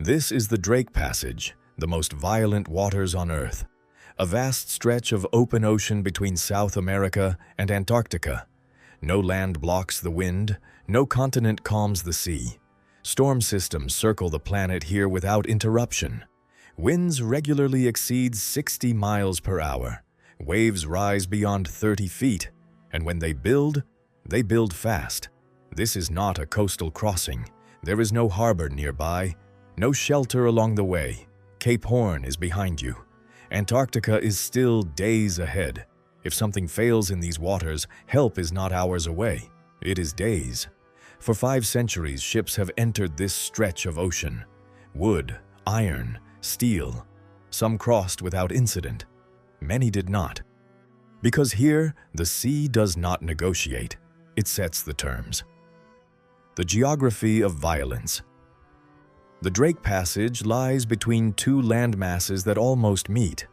This is the Drake Passage, the most violent waters on Earth, a vast stretch of open ocean between South America and Antarctica. No land blocks the wind, no continent calms the sea. Storm systems circle the planet here without interruption. Winds regularly exceed 60 miles per hour. Waves rise beyond 30 feet, and when they build fast. This is not a coastal crossing. There is no harbor nearby, no shelter along the way. Cape Horn is behind you. Antarctica is still days ahead. If something fails in these waters, help is not hours away. It is days. For 5 centuries, ships have entered this stretch of ocean. Wood, iron, steel. Some crossed without incident. Many did not. Because here, the sea does not negotiate. It sets the terms. The geography of violence. The Drake Passage lies between 2 landmasses that almost meet.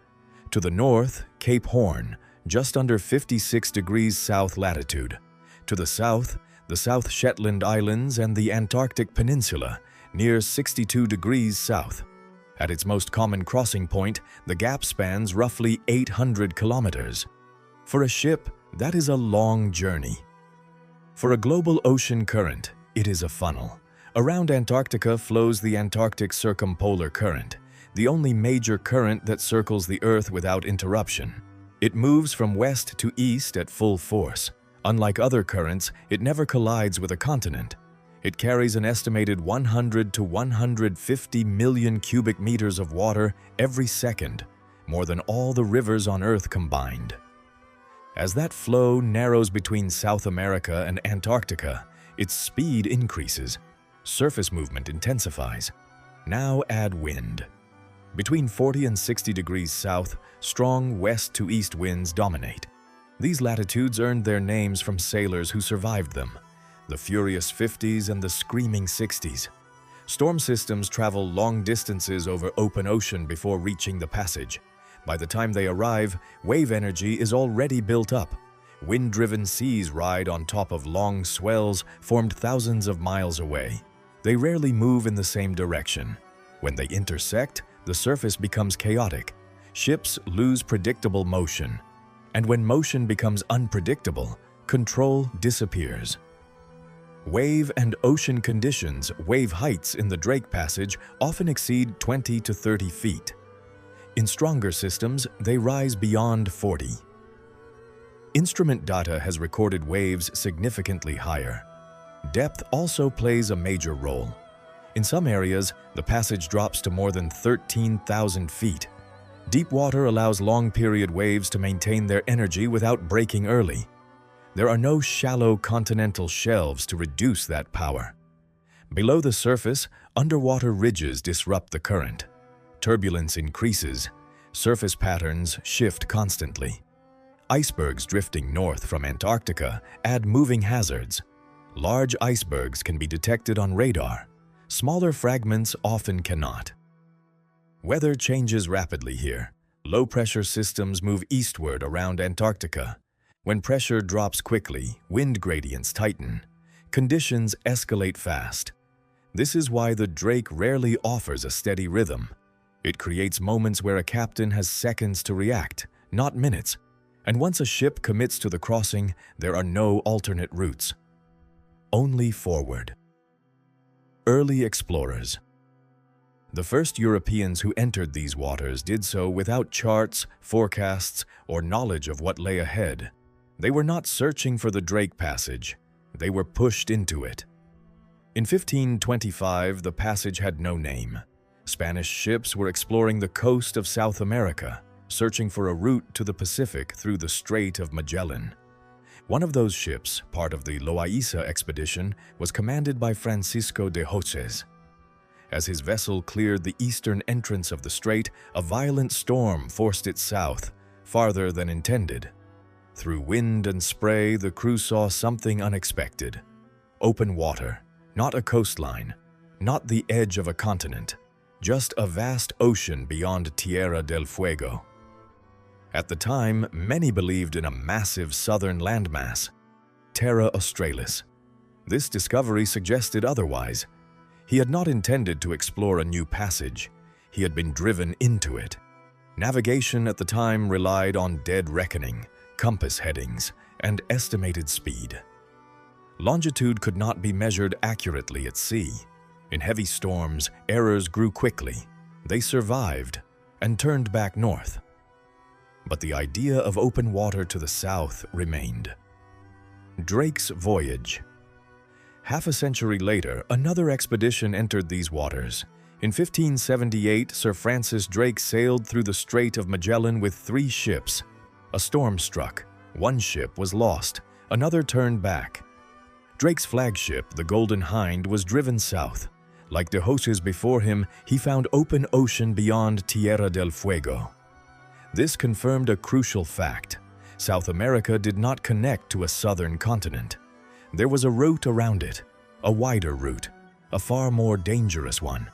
To the north, Cape Horn, just under 56 degrees south latitude. To the south, the South Shetland Islands and the Antarctic Peninsula, near 62 degrees south. At its most common crossing point, the gap spans roughly 800 kilometers. For a ship, that is a long journey. For a global ocean current, it is a funnel. Around Antarctica flows the Antarctic Circumpolar Current, the only major current that circles the Earth without interruption. It moves from west to east at full force. Unlike other currents, it never collides with a continent. It carries an estimated 100 to 150 million cubic meters of water every second, more than all the rivers on Earth combined. As that flow narrows between South America and Antarctica, its speed increases. Surface movement intensifies. Now add wind. Between 40 and 60 degrees south, strong west to east winds dominate. These latitudes earned their names from sailors who survived them, the furious 50s and the screaming 60s. Storm systems travel long distances over open ocean before reaching the passage. By the time they arrive, wave energy is already built up. Wind-driven seas ride on top of long swells formed thousands of miles away. They rarely move in the same direction. When they intersect, the surface becomes chaotic. Ships lose predictable motion. And when motion becomes unpredictable, control disappears. Wave and ocean conditions, wave heights in the Drake Passage often exceed 20 to 30 feet. In stronger systems, they rise beyond 40. Instrument data has recorded waves significantly higher. Depth also plays a major role. In some areas, the passage drops to more than 13,000 feet. Deep water allows long-period waves to maintain their energy without breaking early. There are no shallow continental shelves to reduce that power. Below the surface, underwater ridges disrupt the current. Turbulence increases. Surface patterns shift constantly. Icebergs drifting north from Antarctica add moving hazards. Large icebergs can be detected on radar. Smaller fragments often cannot. Weather changes rapidly here. Low-pressure systems move eastward around Antarctica. When pressure drops quickly, wind gradients tighten. Conditions escalate fast. This is why the Drake rarely offers a steady rhythm. It creates moments where a captain has seconds to react, not minutes. And once a ship commits to the crossing, there are no alternate routes. Only forward. Early explorers. The first Europeans who entered these waters did so without charts, forecasts, or knowledge of what lay ahead. They were not searching for the Drake Passage. They were pushed into it. In 1525, the passage had no name. Spanish ships were exploring the coast of South America, searching for a route to the Pacific through the Strait of Magellan. One of those ships, part of the Loaiza expedition, was commanded by Francisco de Hoces. As his vessel cleared the eastern entrance of the strait, a violent storm forced it south, farther than intended. Through wind and spray, the crew saw something unexpected. Open water, not a coastline, not the edge of a continent, just a vast ocean beyond Tierra del Fuego. At the time, many believed in a massive southern landmass, Terra Australis. This discovery suggested otherwise. He had not intended to explore a new passage. He had been driven into it. Navigation at the time relied on dead reckoning, compass headings, and estimated speed. Longitude could not be measured accurately at sea. In heavy storms, errors grew quickly. They survived and turned back north. But the idea of open water to the south remained. Drake's voyage. Half a century later, another expedition entered these waters. In 1578, Sir Francis Drake sailed through the Strait of Magellan with 3 ships. A storm struck. One ship was lost. Another turned back. Drake's flagship, the Golden Hind, was driven south. Like de Hoces before him, he found open ocean beyond Tierra del Fuego. This confirmed a crucial fact. South America did not connect to a southern continent. There was a route around it, a wider route, a far more dangerous one.